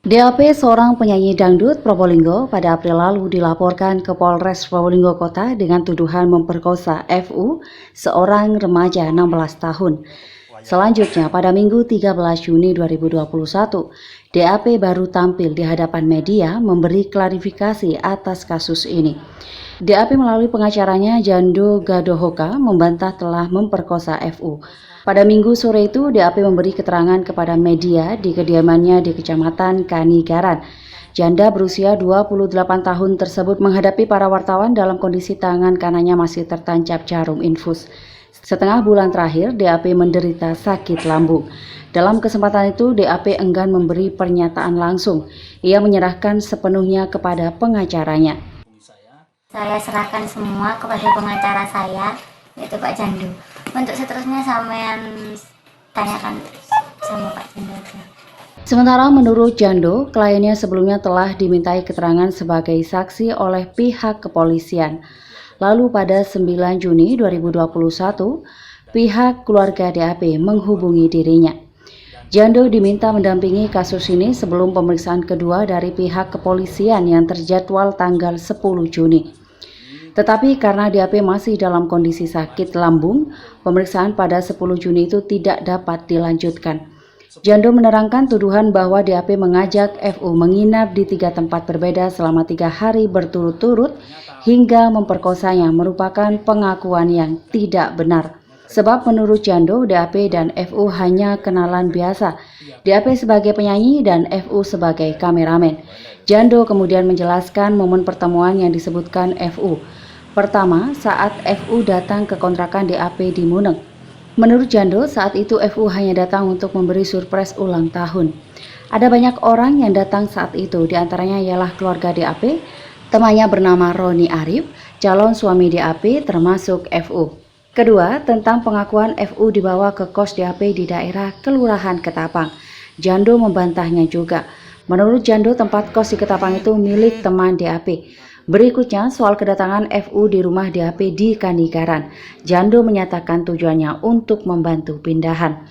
DAP seorang penyanyi dangdut Probolinggo pada April lalu dilaporkan ke Polres Probolinggo Kota dengan tuduhan memperkosa FU, seorang remaja 16 tahun. Selanjutnya, pada Minggu 13 Juni 2021, DAP baru tampil di hadapan media memberi klarifikasi atas kasus ini. DAP melalui pengacaranya Jando Gadohoka membantah telah memperkosa FU. Pada Minggu sore itu, DAP memberi keterangan kepada media di kediamannya di Kecamatan Kanigaran. Janda berusia 28 tahun tersebut menghadapi para wartawan dalam kondisi tangan kanannya masih tertancap jarum infus. Setengah bulan terakhir, DAP menderita sakit lambung. Dalam kesempatan itu, DAP enggan memberi pernyataan langsung. Ia menyerahkan sepenuhnya kepada pengacaranya. Saya serahkan semua kepada pengacara saya, yaitu Pak Jando. Untuk seterusnya sampean tanyakan sama Pak Jando. Sementara menurut Jando, kliennya sebelumnya telah dimintai keterangan sebagai saksi oleh pihak kepolisian. Lalu pada 9 Juni 2021, pihak keluarga DAP menghubungi dirinya. Jando diminta mendampingi kasus ini sebelum pemeriksaan kedua dari pihak kepolisian yang terjadwal tanggal 10 Juni. Tetapi karena DAP masih dalam kondisi sakit lambung, pemeriksaan pada 10 Juni itu tidak dapat dilanjutkan. Jando menerangkan tuduhan bahwa DAP mengajak FU menginap di 3 tempat berbeda selama 3 hari berturut-turut hingga memperkosanya merupakan pengakuan yang tidak benar. Sebab menurut Jando, DAP dan FU hanya kenalan biasa. DAP sebagai penyanyi dan FU sebagai kameramen. Jando kemudian menjelaskan momen pertemuan yang disebutkan FU. Pertama, saat FU datang ke kontrakan DAP di Muneng. Menurut Jando, saat itu FU hanya datang untuk memberi surprise ulang tahun. Ada banyak orang yang datang saat itu, diantaranya ialah keluarga DAP, temannya bernama Roni Arif, calon suami DAP termasuk FU. Kedua, tentang pengakuan FU dibawa ke kos DAP di daerah Kelurahan Ketapang. Jando membantahnya juga. Menurut Jando, tempat kos di Ketapang itu milik teman DAP. Berikutnya, soal kedatangan FU di rumah DAP di Kanigaran. Jando menyatakan tujuannya untuk membantu pindahan.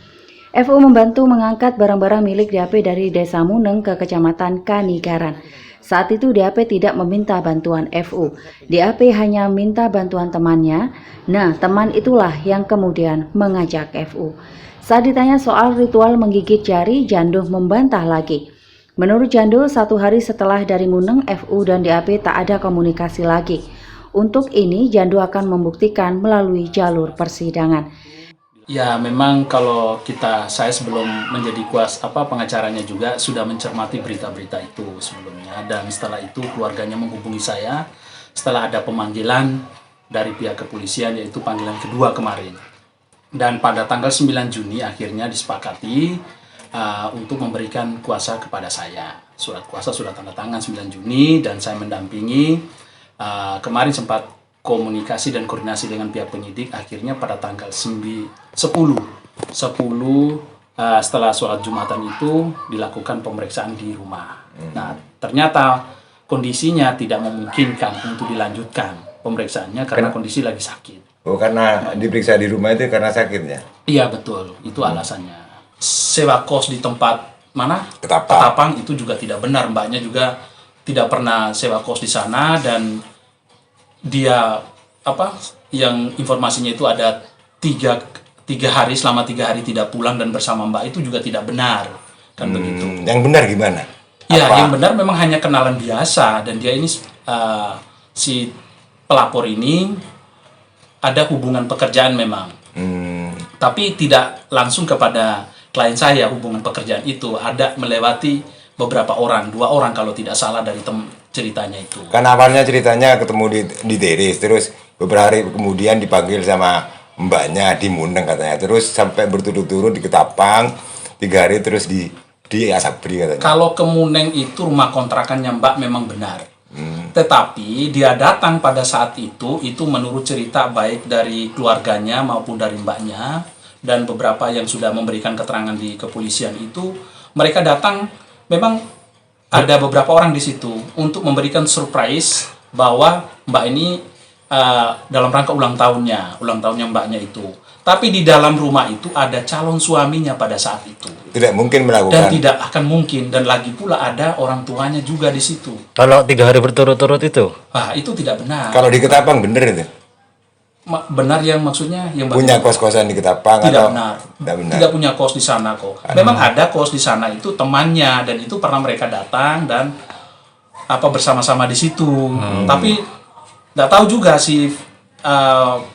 FU membantu mengangkat barang-barang milik DAP dari Desa Muneng ke Kecamatan Kanigaran. Saat itu DAP tidak meminta bantuan FU. DAP hanya minta bantuan temannya. Nah, teman itulah yang kemudian mengajak FU. Saat ditanya soal ritual menggigit jari, Jando membantah lagi. Menurut Jando, 1 hari setelah dari Muneng, FU dan DAP tak ada komunikasi lagi. Untuk ini, Jando akan membuktikan melalui jalur persidangan. Ya, memang kalau saya sebelum menjadi pengacaranya juga sudah mencermati berita-berita itu sebelumnya, dan setelah itu keluarganya menghubungi saya setelah ada pemanggilan dari pihak kepolisian, yaitu panggilan kedua kemarin. Dan pada tanggal 9 Juni akhirnya disepakati untuk memberikan kuasa kepada saya. Surat kuasa sudah tanda tangan 9 Juni dan saya mendampingi. Kemarin sempat komunikasi dan koordinasi dengan pihak penyidik. Akhirnya pada tanggal 10 setelah sholat Jumatan itu dilakukan pemeriksaan di rumah. Nah, ternyata kondisinya tidak memungkinkan untuk dilanjutkan pemeriksaannya karena kondisi lagi sakit. Oh, karena diperiksa di rumah itu karena sakitnya? Iya, betul. Itu alasannya. Sewa kos di tempat mana? Ketapang itu juga tidak benar. Mbaknya juga tidak pernah sewa kos di sana, dan dia yang informasinya itu ada tiga hari, selama 3 hari tidak pulang dan bersama Mbak, itu juga tidak benar, kan begitu. Yang benar gimana? Ya, yang benar memang hanya kenalan biasa, dan dia ini si pelapor ini ada hubungan pekerjaan memang, tapi tidak langsung kepada klien saya. Hubungan pekerjaan itu ada melewati beberapa orang, 2 orang kalau tidak salah dari ceritanya itu. Kan awalnya ceritanya ketemu di Teris, terus beberapa hari kemudian dipanggil sama mbaknya di Muneng katanya, terus sampai berturut-turut di Ketapang 3 hari, terus di Asabri katanya. Kalau ke Muneng itu rumah kontrakannya Mbak memang benar. Tetapi dia datang pada saat itu menurut cerita baik dari keluarganya maupun dari mbaknya dan beberapa yang sudah memberikan keterangan di kepolisian itu, mereka datang memang ada beberapa orang di situ untuk memberikan surprise bahwa Mbak ini dalam rangka ulang tahunnya mbaknya itu. Tapi di dalam rumah itu ada calon suaminya pada saat itu. Tidak mungkin Dan melakukan. tidak akan mungkin. Dan lagi pula ada orang tuanya juga di situ. Kalau 3 hari berturut-turut itu? Wah, itu tidak benar. Kalau di Ketapang bener itu. Benar yang maksudnya yang Punya bagaimana? kos-kosan di Ketapang Tidak atau benar. Tidak benar. Tidak punya kos di sana kok. Memang ada kos di sana itu temannya dan itu pernah mereka datang dan bersama-sama di situ. Tapi nggak tahu juga si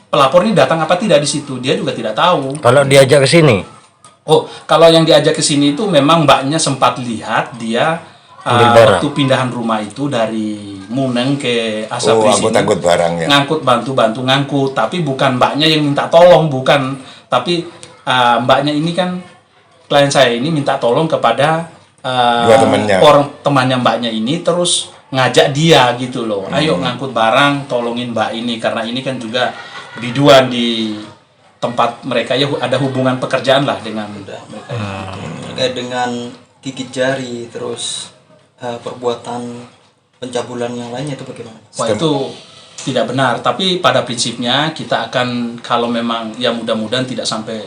pelapor ini datang apa tidak di situ. Dia juga tidak tahu. Kalau diajak ke sini? Oh, kalau yang diajak ke sini itu memang mbaknya sempat lihat dia Ambil barang. waktu pindahan rumah itu dari Muneng ke Oh, Asapri sini. angkut-angkut barang ya. Ngangkut, bantu ngangkut, tapi bukan mbaknya yang minta tolong, bukan, tapi mbaknya ini kan klien saya ini minta tolong kepada Dua temannya. orang temannya mbaknya ini, terus ngajak dia gitu loh, ayo ngangkut barang, tolongin mbak ini karena ini kan juga biduan di tempat mereka ya, ada hubungan pekerjaan lah dengan mereka. Terkait dengan gigit jari, terus perbuatan pencabulan yang lainnya itu bagaimana? Wah, itu tidak benar, tapi pada prinsipnya kita akan, kalau memang ya mudah-mudahan tidak sampai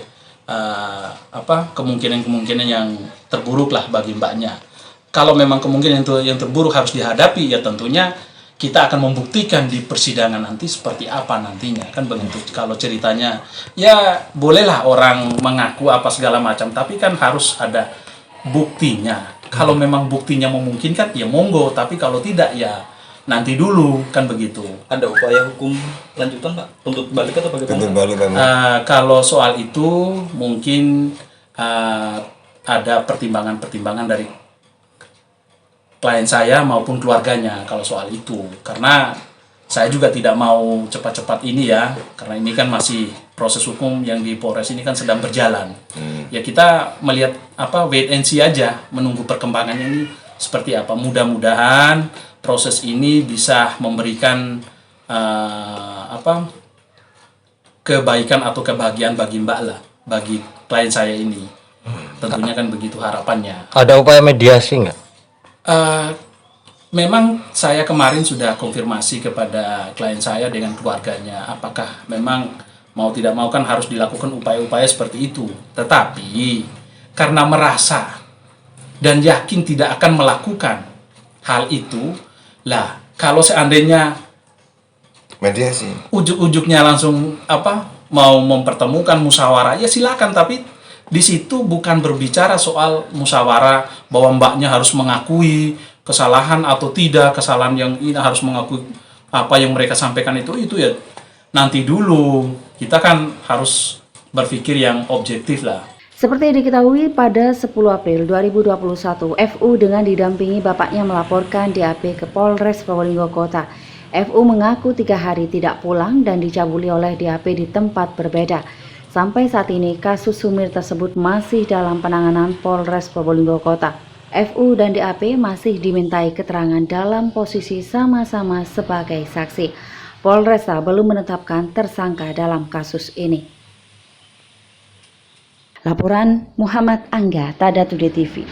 kemungkinan-kemungkinan yang terburuk lah bagi mbaknya. Kalau memang kemungkinan yang terburuk harus dihadapi, ya tentunya kita akan membuktikan di persidangan nanti seperti apa nantinya, kan begitu. Kalau ceritanya ya bolehlah orang mengaku apa segala macam, tapi kan harus ada buktinya. Kalau memang buktinya memungkinkan ya monggo, tapi kalau tidak ya nanti dulu, kan begitu. Ada upaya hukum lanjutan Pak? Tuntut balik atau bagaimana? Tuntut balik Pak. Kalau soal itu mungkin ada pertimbangan-pertimbangan dari klien saya maupun keluarganya kalau soal itu, karena saya juga tidak mau cepat-cepat ini ya, karena ini kan masih proses hukum yang di Polres ini kan sedang berjalan. Ya kita melihat wait and see aja, menunggu perkembangannya ini seperti apa. Mudah-mudahan proses ini bisa memberikan kebaikan atau kebahagiaan bagi Mbak lah, bagi klien saya ini. Tentunya kan begitu harapannya. Ada upaya mediasi nggak? Memang saya kemarin sudah konfirmasi kepada klien saya dengan keluarganya, apakah memang mau tidak mau kan harus dilakukan upaya-upaya seperti itu. Tetapi karena merasa dan yakin tidak akan melakukan hal itu, lah kalau seandainya Mediasi. ujuk-ujuknya langsung mau mempertemukan musyawarah, ya silakan, tapi di situ bukan berbicara soal musyawarah bahwa mbaknya harus mengakui kesalahan atau tidak kesalahan, yang ini harus mengakui apa yang mereka sampaikan itu ya nanti dulu. Kita kan harus berpikir yang objektif lah. Seperti diketahui pada 10 April 2021, FU dengan didampingi bapaknya melaporkan DAP ke Polres Probolinggo Kota. FU mengaku 3 hari tidak pulang dan dicabuli oleh DAP di tempat berbeda. Sampai saat ini kasus Sumir tersebut masih dalam penanganan Polres Probolinggo Kota. FU dan DAP masih dimintai keterangan dalam posisi sama-sama sebagai saksi. Polresta belum menetapkan tersangka dalam kasus ini. Laporan Muhammad Angga, Tada Today TV.